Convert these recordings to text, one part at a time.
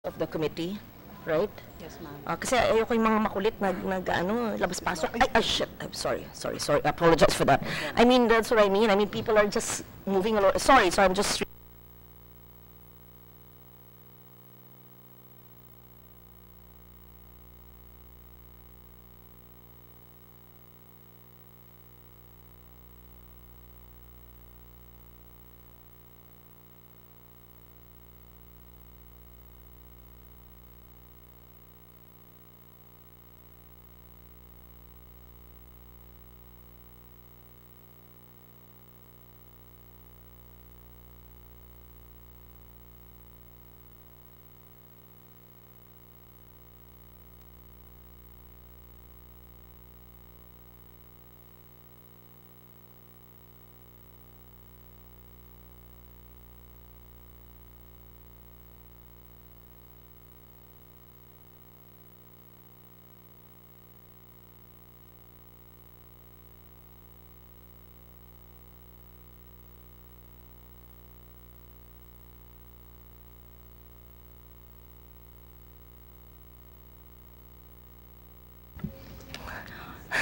of the committee, right? Yes, ma'am. Kasi ayoko yung mga makulit labas-pasok. Shit. I'm sorry. I apologize for that. I mean, that's what I mean. I mean, people are just moving along. Sorry, I'm just...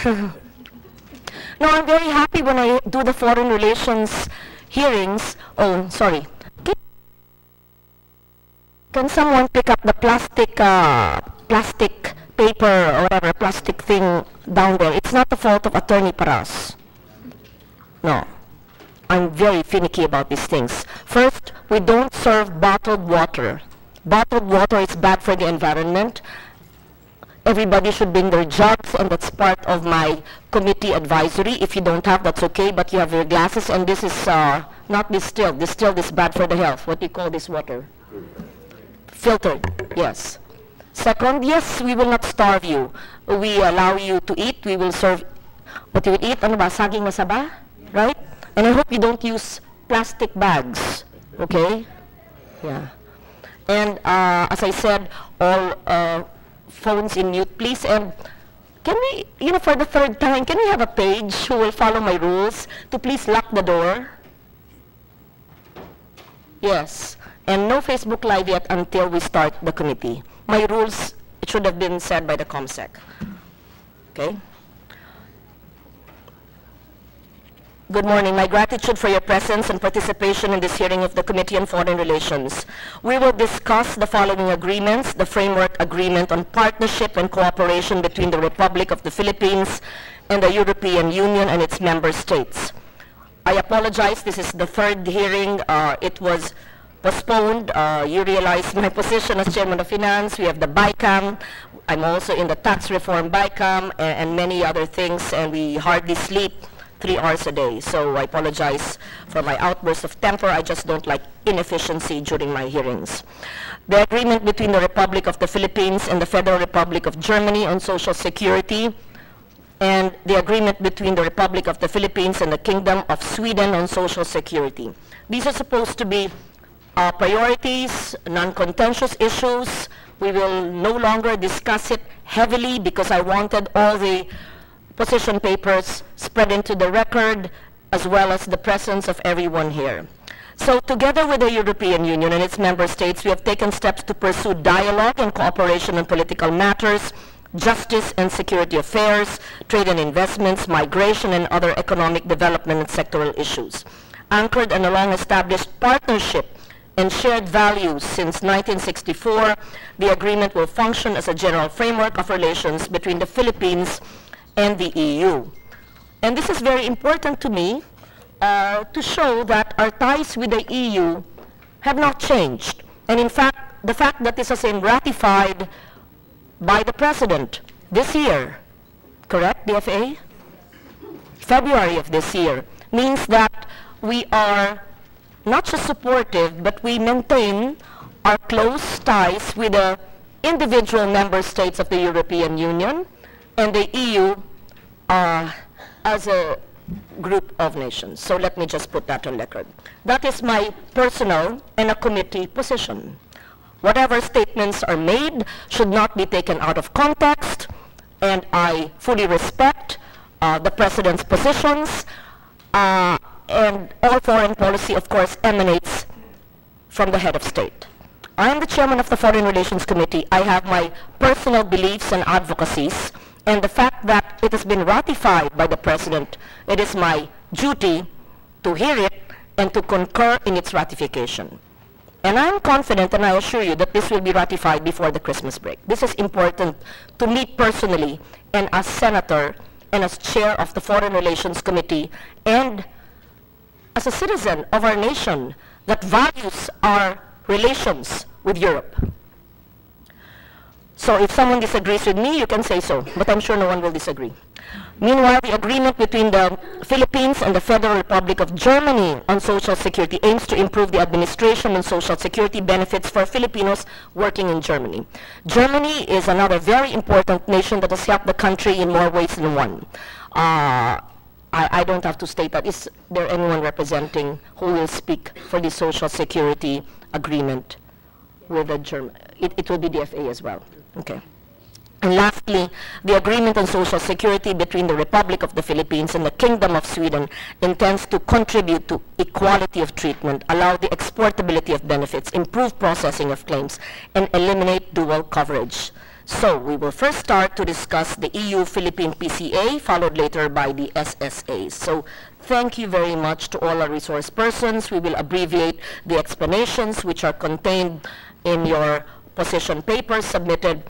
No, I'm very happy when I do the foreign relations hearings. Oh, sorry. Can someone pick up the plastic paper or whatever, plastic thing down there? It's not the fault of Attorney Paras. No. I'm very finicky about these things. First, we don't serve bottled water. Bottled water is bad for the environment. Everybody should bring their jugs, and that's part of my committee advisory. If you don't have, that's okay, but you have your glasses, and this is not distilled. Distilled is bad for the health. What do you call this water? Filtered, yes. Second, yes, we will not starve you. We allow you to eat. We will serve what you will eat. Ano ba? Saging masaba? Right? And I hope you don't use plastic bags, okay? Yeah. And as I said, all phones in mute, please. And can we, for the third time, can we have a page who will follow my rules to please lock the door? Yes. And no Facebook Live yet until we start the committee. My rules, it should have been said by the ComSec. Okay? Good morning. My gratitude for your presence and participation in this hearing of the Committee on Foreign Relations. We will discuss the following agreements: the Framework Agreement on Partnership and Cooperation between the Republic of the Philippines and the European Union and its member states. I apologize, this is the third hearing. It was postponed. You realize my position as Chairman of Finance. We have the BICAM. I'm also in the Tax Reform BICAM and many other things, and we hardly sleep 3 hours a day. So I apologize for my outburst of temper. I just don't like inefficiency during my hearings. The agreement between the Republic of the Philippines and the Federal Republic of Germany on Social Security, and the agreement between the Republic of the Philippines and the Kingdom of Sweden on Social Security. These are supposed to be priorities, non-contentious issues. We will no longer discuss it heavily because I wanted all the position papers spread into the record, as well as the presence of everyone here. So together with the European Union and its member states, we have taken steps to pursue dialogue and cooperation on political matters, justice and security affairs, trade and investments, migration, and other economic development and sectoral issues. Anchored in a long-established partnership and shared values since 1964, the agreement will function as a general framework of relations between the Philippines and the EU. And this is very important to me to show that our ties with the EU have not changed. And in fact, the fact that this has been ratified by the President this year, correct, DFA? February of this year, means that we are not just supportive, but we maintain our close ties with the individual member states of the European Union and the EU as a group of nations. So let me just put that on record. That is my personal and a committee position. Whatever statements are made should not be taken out of context, and I fully respect the President's positions, and all foreign policy, of course, emanates from the head of state. I am the chairman of the Foreign Relations Committee. I have my personal beliefs and advocacies, and the fact that it has been ratified by the President, it is my duty to hear it and to concur in its ratification. And I'm confident, and I assure you, that this will be ratified before the Christmas break. This is important to me personally, and as Senator, and as Chair of the Foreign Relations Committee, and as a citizen of our nation that values our relations with Europe. So if someone disagrees with me, you can say so, but I'm sure no one will disagree. Meanwhile, the agreement between the Philippines and the Federal Republic of Germany on Social Security aims to improve the administration and social security benefits for Filipinos working in Germany. Germany is another very important nation that has helped the country in more ways than one. I don't have to state that. Is there anyone representing who will speak for the Social Security agreement with the German? It will be the FA as well. Okay. And lastly, the agreement on Social Security between the Republic of the Philippines and the Kingdom of Sweden intends to contribute to equality of treatment, allow the exportability of benefits, improve processing of claims, and eliminate dual coverage. So we will first start to discuss the EU-Philippine PCA, followed later by the SSA. So thank you very much to all our resource persons. We will abbreviate the explanations which are contained in your position papers submitted.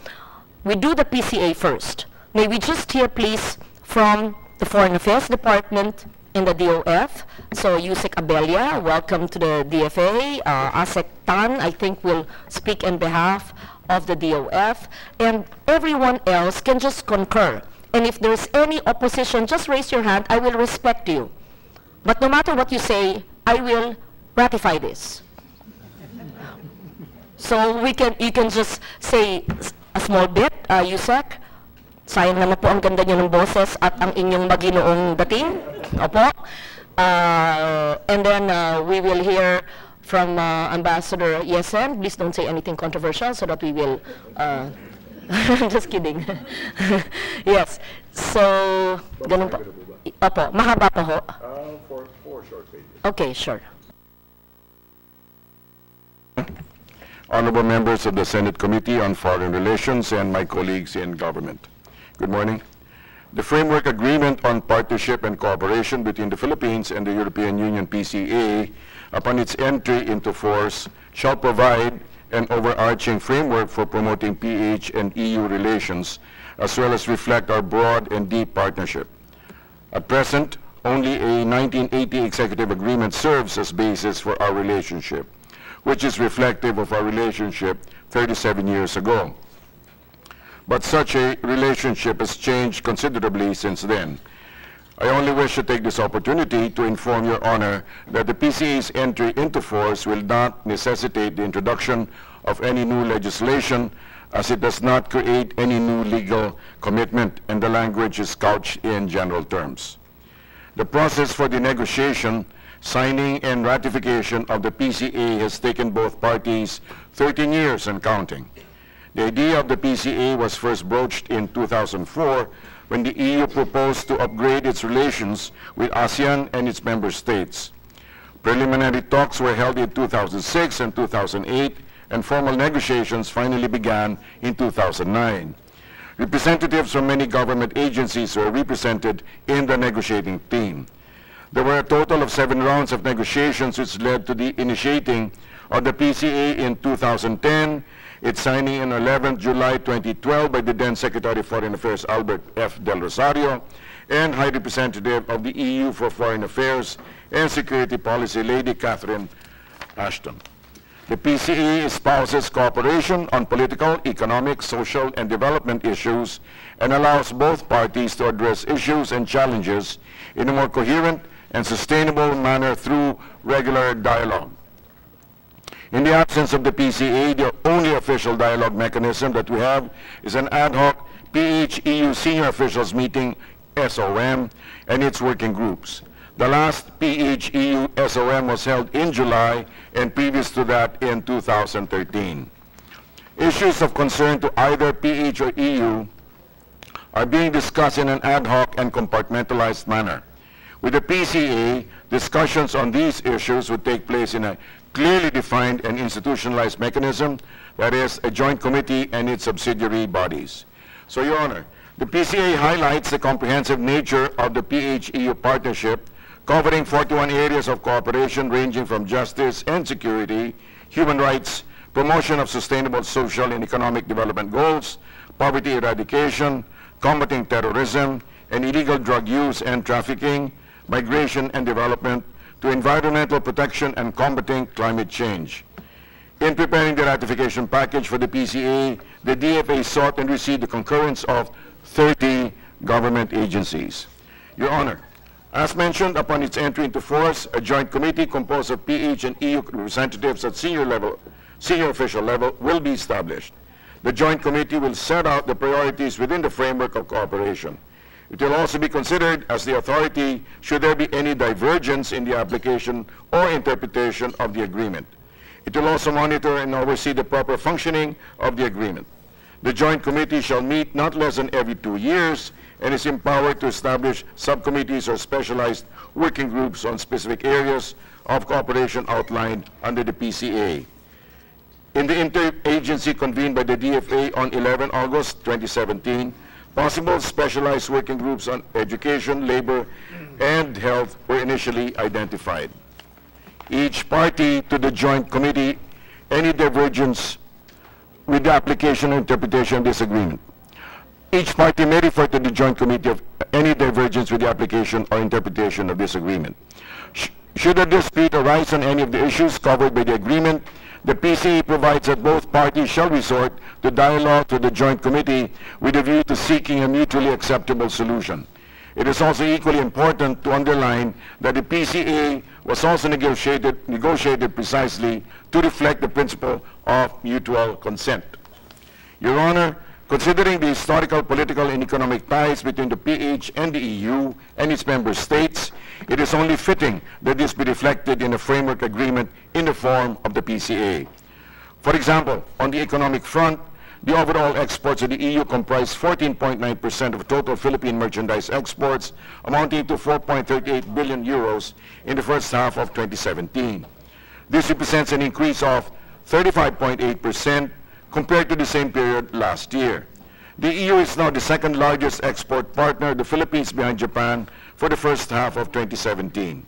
We do the PCA first. May we just hear, please, from the Foreign Affairs Department and the DOF. So, Yusek Abelia, welcome to the DFA. Asek Tan, I think, will speak on behalf of the DOF. And everyone else can just concur. And if there's any opposition, just raise your hand. I will respect you. But no matter what you say, I will ratify this. So, you can just say a small bit, Yusek. Sayang naman po ang ganda niyo ng boses at ang inyong maginoong dating. Opo. And then we will hear from Ambassador Yesen. Please don't say anything controversial so that we will... just kidding. Yes. So, ganun po. Opo. Mahaba pa ho? Four short pages. Okay, sure. Honorable members of the Senate Committee on Foreign Relations and my colleagues in government. Good morning. The Framework Agreement on Partnership and Cooperation between the Philippines and the European Union PCA, upon its entry into force, shall provide an overarching framework for promoting PH and EU relations, as well as reflect our broad and deep partnership. At present, only a 1980 executive agreement serves as basis for our relationship, which is reflective of our relationship 37 years ago. But such a relationship has changed considerably since then. I only wish to take this opportunity to inform Your Honor that the PCA's entry into force will not necessitate the introduction of any new legislation, as it does not create any new legal commitment, and the language is couched in general terms. The process for the negotiation, signing, and ratification of the PCA has taken both parties 13 years and counting. The idea of the PCA was first broached in 2004 when the EU proposed to upgrade its relations with ASEAN and its member states. Preliminary talks were held in 2006 and 2008, and formal negotiations finally began in 2009. Representatives from many government agencies were represented in the negotiating team. There were a total of 7 rounds of negotiations, which led to the initiating of the PCA in 2010, its signing on 11 July 2012 by the then Secretary of Foreign Affairs Albert F. Del Rosario and High Representative of the EU for Foreign Affairs and Security Policy, Lady Catherine Ashton. The PCA espouses cooperation on political, economic, social, and development issues and allows both parties to address issues and challenges in a more coherent and sustainable manner through regular dialogue. In the absence of the PCA, the only official dialogue mechanism that we have is an ad hoc PH-EU Senior Officials Meeting, SOM, and its working groups. The last PH-EU SOM was held in July, and previous to that in 2013. Issues of concern to either PH or EU are being discussed in an ad hoc and compartmentalized manner. With the PCA, discussions on these issues would take place in a clearly defined and institutionalized mechanism, that is, a joint committee and its subsidiary bodies. So, Your Honor, the PCA highlights the comprehensive nature of the PH-EU partnership, covering 41 areas of cooperation ranging from justice and security, human rights, promotion of sustainable social and economic development goals, poverty eradication, combating terrorism and illegal drug use and trafficking, migration and development, to environmental protection and combating climate change. In preparing the ratification package for the PCA, the DFA sought and received the concurrence of 30 government agencies. Your Honor, as mentioned, upon its entry into force, a joint committee composed of PH and EU representatives at senior official level will be established. The joint committee will set out the priorities within the framework of cooperation. It will also be considered as the authority should there be any divergence in the application or interpretation of the agreement. It will also monitor and oversee the proper functioning of the agreement. The joint committee shall meet not less than every 2 years and is empowered to establish subcommittees or specialized working groups on specific areas of cooperation outlined under the PCA. In the interagency convened by the DFA on 11 August 2017, possible specialized working groups on education, labor, and health were initially identified. Each party to the joint committee, any divergence with the application or interpretation of this agreement. Each party may refer to the joint committee of any divergence with the application or interpretation of this agreement. Should a dispute arise on any of the issues covered by the agreement, the PCA provides that both parties shall resort to dialogue with the joint committee with a view to seeking a mutually acceptable solution. It is also equally important to underline that the PCA was also negotiated precisely to reflect the principle of mutual consent. Your Honor, considering the historical, political, and economic ties between the PH and the EU and its member states, it is only fitting that this be reflected in a framework agreement in the form of the PCA. For example, on the economic front, the overall exports of the EU comprise 14.9% of total Philippine merchandise exports, amounting to 4.38 billion euros in the first half of 2017. This represents an increase of 35.8% compared to the same period last year. The EU is now the second largest export partner, the Philippines behind Japan, for the first half of 2017.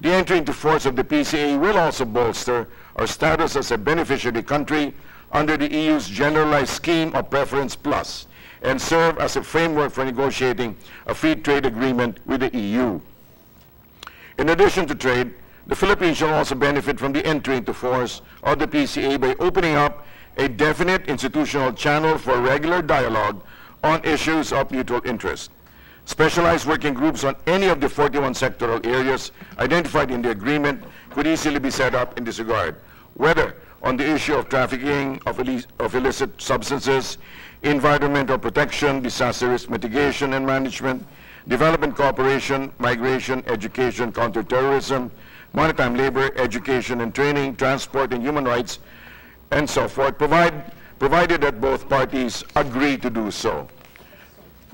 The entry into force of the PCA will also bolster our status as a beneficiary country under the EU's generalized scheme of Preference Plus and serve as a framework for negotiating a free trade agreement with the EU. In addition to trade, the Philippines shall also benefit from the entry into force of the PCA by opening up a definite institutional channel for regular dialogue on issues of mutual interest. Specialized working groups on any of the 41 sectoral areas identified in the agreement could easily be set up in this regard, whether on the issue of trafficking of illicit substances, environmental protection, disaster risk mitigation and management, development cooperation, migration, education, counterterrorism, maritime labor, education and training, transport and human rights, and so forth, provided that both parties agree to do so.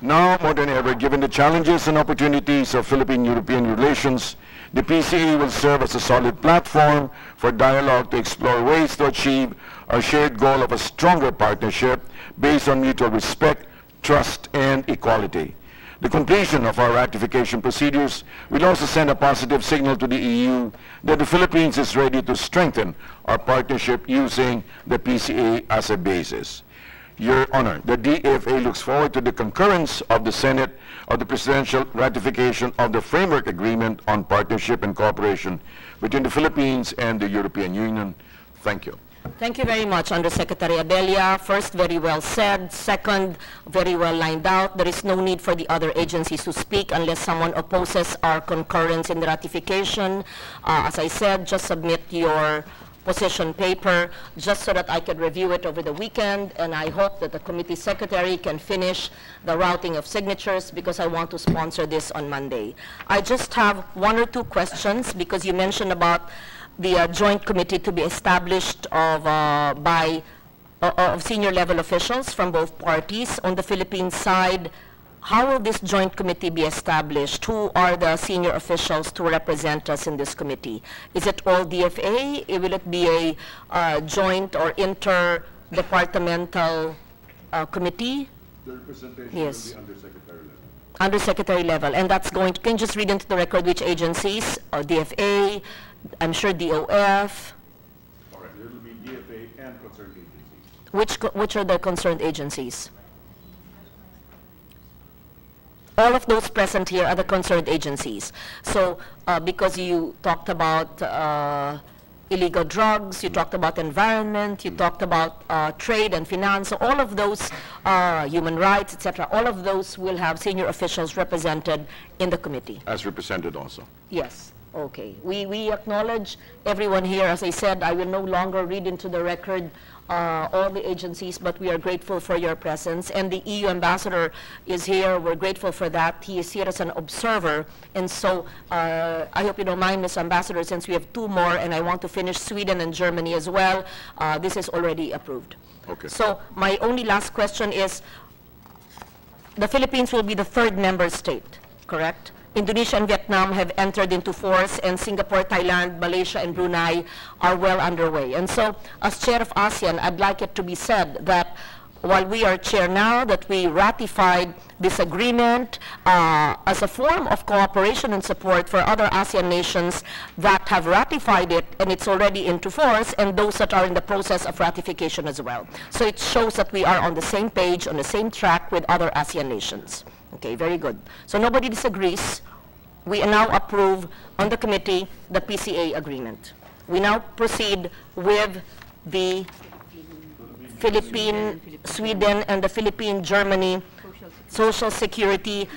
Now, more than ever, given the challenges and opportunities of Philippine-European relations, the PCA will serve as a solid platform for dialogue to explore ways to achieve our shared goal of a stronger partnership based on mutual respect, trust, and equality. The completion of our ratification procedures will also send a positive signal to the EU that the Philippines is ready to strengthen our partnership using the PCA as a basis. Your Honor, the DFA looks forward to the concurrence of the Senate of the presidential ratification of the Framework Agreement on Partnership and Cooperation between the Philippines and the European Union. Thank you. Thank you very much, Undersecretary Abella. First, very well said. Second, very well lined out. There is no need for the other agencies to speak unless someone opposes our concurrence in the ratification. As I said, just submit your position paper just so that I can review it over the weekend, and I hope that the committee secretary can finish the routing of signatures because I want to sponsor this on Monday. I just have one or two questions because you mentioned about the joint committee to be established of senior level officials from both parties. On the Philippine side, how will this joint committee be established? Who are the senior officials to represent us in this committee? Is it all DFA? Will it be a joint or interdepartmental committee? The representation Yes. will be undersecretary level. Undersecretary level, and that's going to, can you just read into the record which agencies? DFA, I'm sure DOF. All right, it will be DFA and concerned agencies. Which are the concerned agencies? All of those present here are the concerned agencies. So because you talked about illegal drugs, you talked about environment, you talked about trade and finance, so all of those, human rights, etc., all of those will have senior officials represented in the committee. As represented also. Yes. Okay. We acknowledge everyone here. As I said, I will no longer read into the record all the agencies, but we are grateful for your presence. And the EU ambassador is here. We're grateful for that. He is here as an observer. And so I hope you don't mind, Ms. Ambassador, since we have two more, and I want to finish Sweden and Germany as well. This is already approved. Okay. So my only last question is, the Philippines will be the third member state, correct? Indonesia and Vietnam have entered into force, and Singapore, Thailand, Malaysia, and Brunei are well underway. And so, as chair of ASEAN, I'd like it to be said that while we are chair now, that we ratified this agreement as a form of cooperation and support for other ASEAN nations that have ratified it, and it's already into force, and those that are in the process of ratification as well. So it shows that we are on the same page, on the same track with other ASEAN nations. Okay, very good. So nobody disagrees. We now approve on the committee the PCA agreement. We now proceed with the Philippine, Sweden, and the Philippine, Germany Social Security.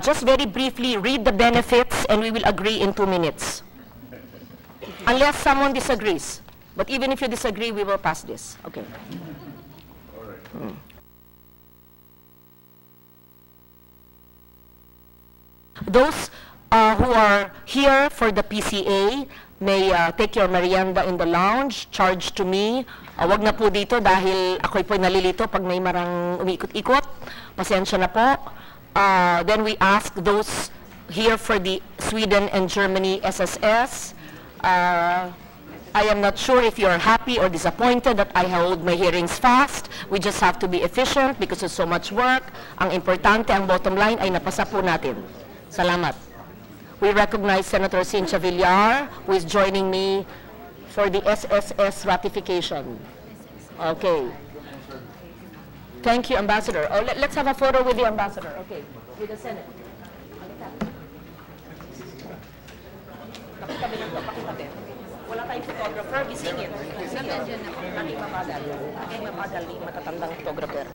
Just very briefly, read the benefits, and we will agree in 2 minutes. Unless someone disagrees. But even if you disagree, we will pass this. Okay. All right. Those who are here for the PCA may take your merienda in the lounge, charge to me. Wag na po dito dahil ako'y po'y nalilito pag may marang umiikot-ikot. Pasensya na po. Then we ask those here for the Sweden and Germany SSS. I am not sure if you're happy or disappointed that I hold my hearings fast. We just have to be efficient because there's so much work. Ang importante, ang bottom line ay napasa po natin. Salamat. We recognize Senator Cynthia Villar, who is joining me for the SSS ratification. Okay. Thank you, Ambassador. Oh, let's have a photo with the Ambassador. Okay, with the Senate. Pakitabi lang to, pakitabi. Wala tayong photographer, gisingin. Lagi mabagal. Lagi mabagal, matatandang photographer.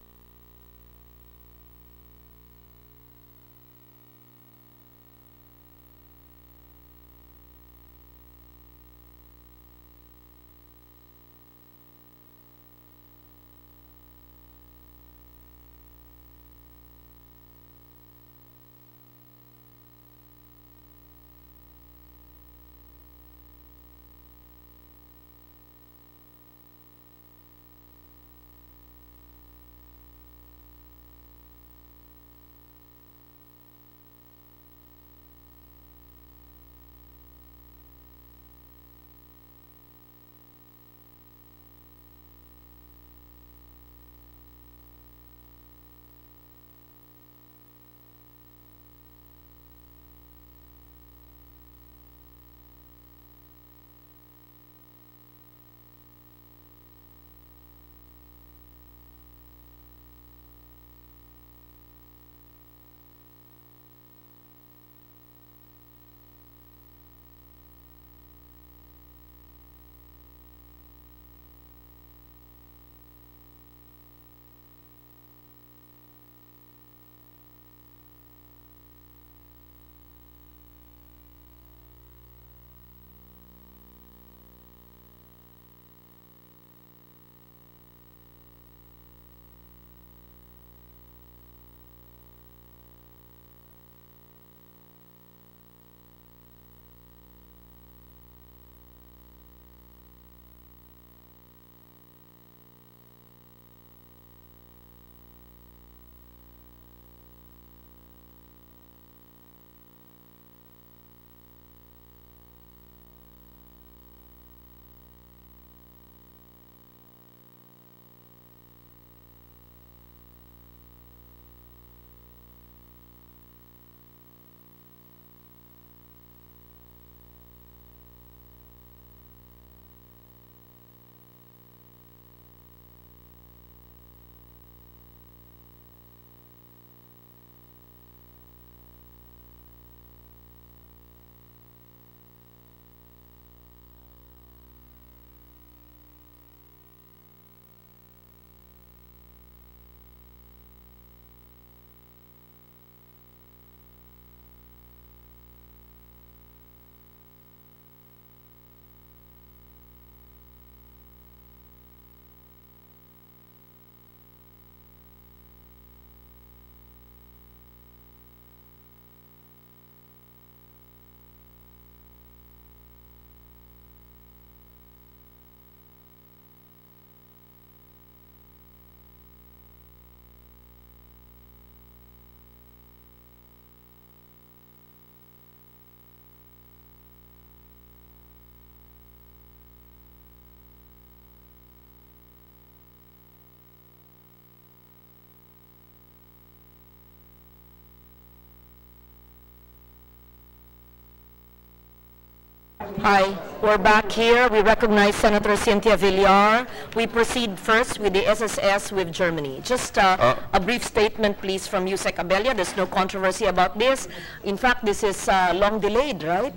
Hi, we're back here. We recognize Senator Cynthia Villar. We proceed first with the SSS with Germany. Just a brief statement, please, from Yusek Abella. There's no controversy about this. In fact, this is long delayed, right?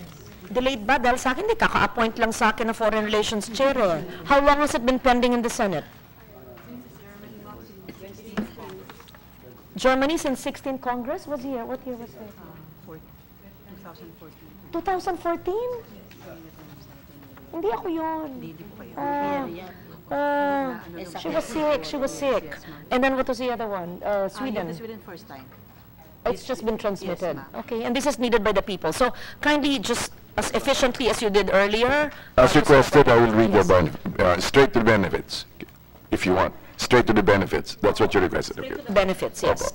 Delayed ba? Dahil sa akin, di kaka-appoint lang sa akin na Foreign Relations Chair. How long has it been pending in the Senate? Germany since 16th Congress was here. What year was that? 2014. 2014? Hindi ako yun. She was sick. And then what was the other one? Sweden. Sweden first time. It's just been transmitted. Yes, okay, and this is needed by the people. So kindly, just as efficiently as you did earlier. As requested, I will read the straight to the benefits, if you want. Straight to the benefits. That's what you requested. Okay. Benefits, yes.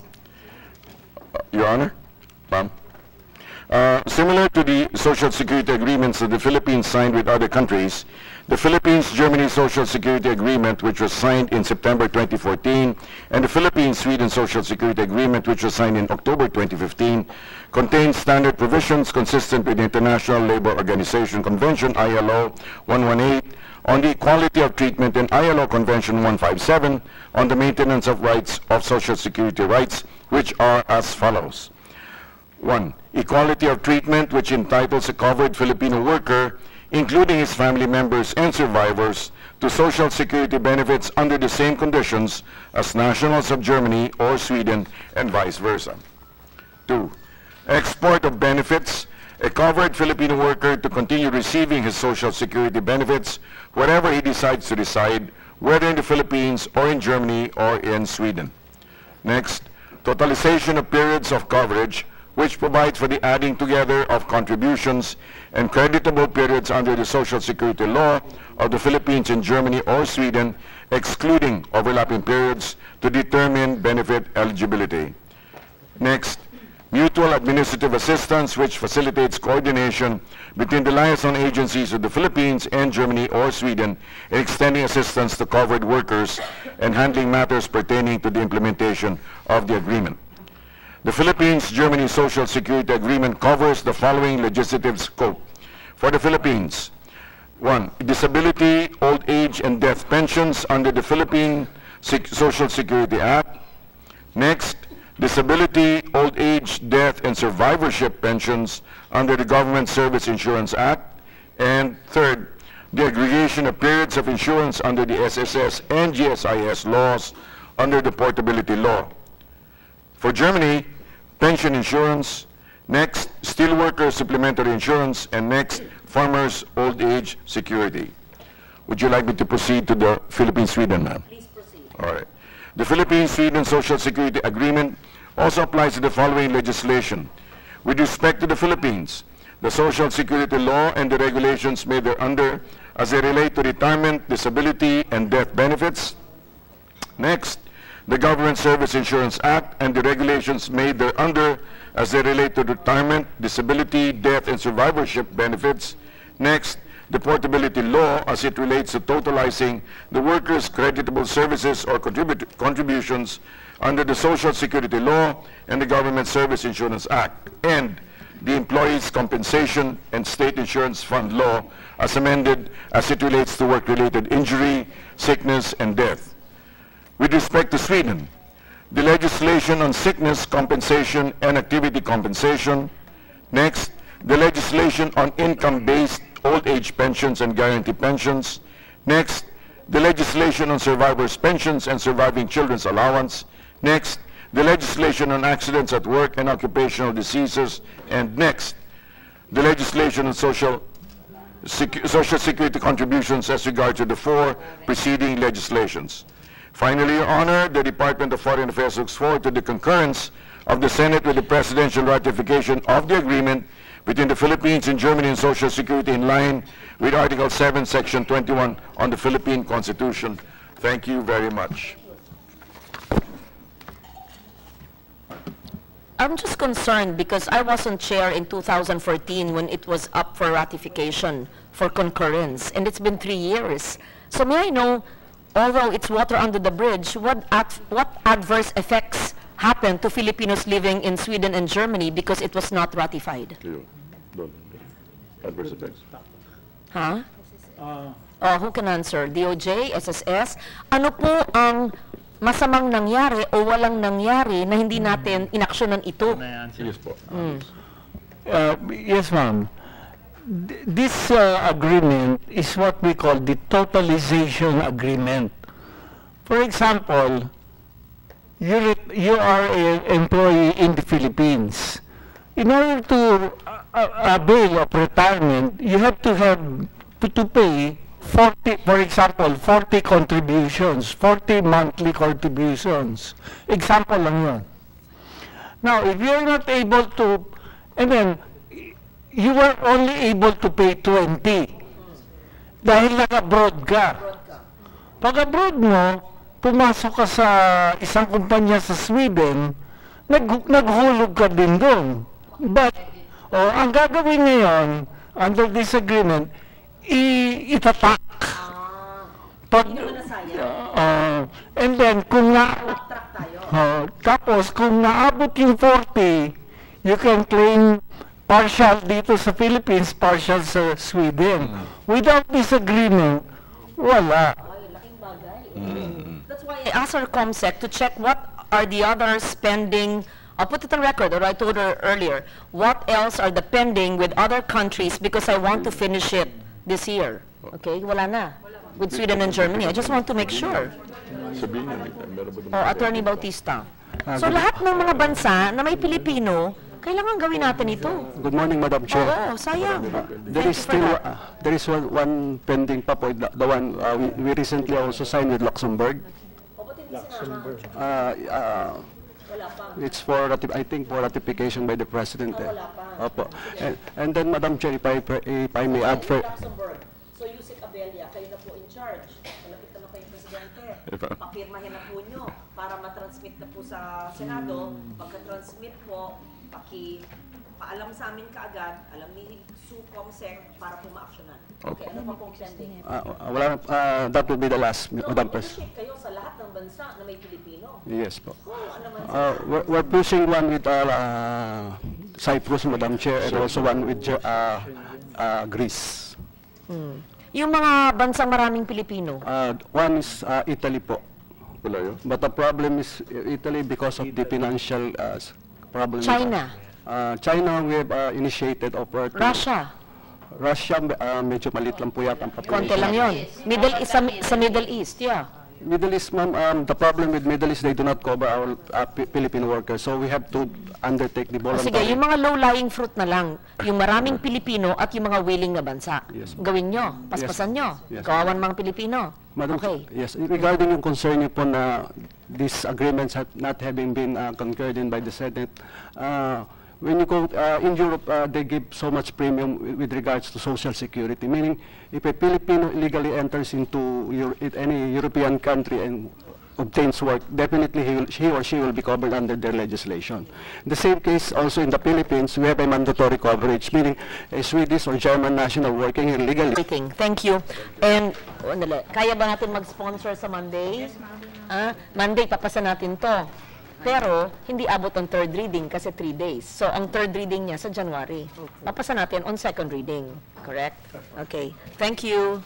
Your Honor, ma'am. Similar to the Social Security agreements that the Philippines signed with other countries, the Philippines-Germany Social Security Agreement, which was signed in September 2014, and the Philippines-Sweden Social Security Agreement, which was signed in October 2015, contains standard provisions consistent with the International Labour Organization Convention, ILO 118, on the equality of treatment, and ILO Convention 157 on the maintenance of rights of Social Security rights, which are as follows. 1. Equality of treatment, which entitles a covered Filipino worker, including his family members and survivors, to Social Security benefits under the same conditions as nationals of Germany or Sweden and vice versa. 2. Export of benefits, a covered Filipino worker to continue receiving his Social Security benefits wherever he decides to reside, whether in the Philippines or in Germany or in Sweden. Next, totalization of periods of coverage, which provides for the adding together of contributions and creditable periods under the Social Security law of the Philippines and Germany or Sweden, excluding overlapping periods to determine benefit eligibility. Next, mutual administrative assistance, which facilitates coordination between the liaison agencies of the Philippines and Germany or Sweden in extending assistance to covered workers and handling matters pertaining to the implementation of the agreement. The Philippines-Germany Social Security Agreement covers the following legislative scope. For the Philippines, 1. Disability, old age, and death pensions under the Philippine Social Security Act. Next, disability, old age, death, and survivorship pensions under the Government Service Insurance Act. And third, the aggregation of periods of insurance under the SSS and GSIS laws under the Portability Law. For Germany, pension insurance. Next, steelworker supplementary insurance. And next, farmers' old age security. Would you like me to proceed to the Philippines-Sweden, ma'am? Please proceed. All right. The Philippines-Sweden Social Security Agreement also applies to the following legislation. With respect to the Philippines, the Social Security law and the regulations made thereunder as they relate to retirement, disability, and death benefits. Next, the Government Service Insurance Act and the regulations made thereunder as they relate to retirement, disability, death, and survivorship benefits. Next, the Portability Law as it relates to totalizing the workers' creditable services or contributions under the Social Security Law and the Government Service Insurance Act, and the Employees' Compensation and State Insurance Fund Law as amended as it relates to work-related injury, sickness, and death. With respect to Sweden, the legislation on sickness compensation and activity compensation. Next, the legislation on income-based old age pensions and guarantee pensions. Next, the legislation on survivors' pensions and surviving children's allowance. Next, the legislation on accidents at work and occupational diseases. And next, the legislation on Social Security contributions as regards to the four preceding legislations. Finally, Your Honor, the Department of Foreign Affairs looks forward to the concurrence of the Senate with the presidential ratification of the agreement between the Philippines and Germany on Social Security in line with Article 7, Section 21 on the Philippine Constitution. Thank you very much. I'm just concerned because I wasn't chair in 2014 when it was up for ratification for concurrence, and it's been 3 years. So may I know, although it's water under the bridge, what adverse effects happened to Filipinos living in Sweden and Germany because it was not ratified? Adverse effects. Ha? Who can answer? DOJ, SSS? Ano po ang masamang nangyari o walang nangyari na hindi natin inaksyonan ito? Yes po. Yes, ma'am. This agreement is what we call the totalization agreement. For example, you are an employee in the Philippines. In order to avail of retirement, you have to pay 40, for example, 40 contributions, 40 monthly contributions. Example lang yun. Now, if you're not able to, and then, you were only able to pay 20 dahil nag-abroad ka. Pag abroad mo, pumasok ka sa isang kumpanya sa Sweden, naghulog ka din doon. But, ang gagawin ngayon, under this agreement, itatak. And then, kung tapos, kung naabot yung 40, you can claim partial dito sa Philippines, partial sa Sweden. Without this agreement, wala. That's why I asked our ComSec to check what are the other spending. I'll put it on record, or I told her earlier, what else are the pending with other countries because I want to finish it this year. Okay, wala na. With Sweden and Germany. I just want to make sure. Attorney Bautista. So lahat ng mga bansa na may Pilipino, kailangan gawin natin ito. Good morning, Madam Chair. Oo, sayang. There is one pending pa po, the one we recently also signed with Luxembourg. It's for, I think, for ratification by the President. Opo. And then, Madam Chair, if I may add for... So, Yusik Abella, kayo na po in charge. Malapit naman kayong Presidente. Papirmahin na po nyo para matransmit na po sa Senado. Pagka-transmit po, paalam sa amin kaagad, alam ni Comsec para po ma-actionan. Okay, ano pa pong pending? That will be the last, Madam President. Kayo sa lahat ng bansa na may Pilipino. Yes po. We're pushing one with Cyprus, Madam Chair, and also one with Greece. Yung mga bansang maraming Pilipino? One is Italy po. But the problem is Italy because of the financial problem. China? China, we have initiated Russia? Russia, medyo malit lang po yata ang population. Konti lang yun. Sa Middle East, yeah. Middle East, ma'am, the problem with Middle East, they do not cover our Philippine workers. So we have to undertake the voluntary. Sige, yung mga low-lying fruit na lang, yung maraming Pilipino at yung mga willing na bansa. Yes. Gawin nyo, paspasan nyo. Yes. Kawawan mga Pilipino. Madam, okay. Yes, regarding yung concern niyo po na these agreements not having been concurred in by the Senate, when you go in Europe, they give so much premium with regards to social security. Meaning, if a Filipino illegally enters into any European country and obtains work, definitely he or she will be covered under their legislation. The same case also in the Philippines, we have a mandatory coverage, meaning a Swedish or German national working illegally. Thank you. And, kaya ba natin mag-sponsor sa Monday? Monday, papasa natin to. Pero, hindi abot ang third reading kasi 3 days. So, ang third reading niya sa January. Papasa natin on second reading. Correct? Okay. Thank you.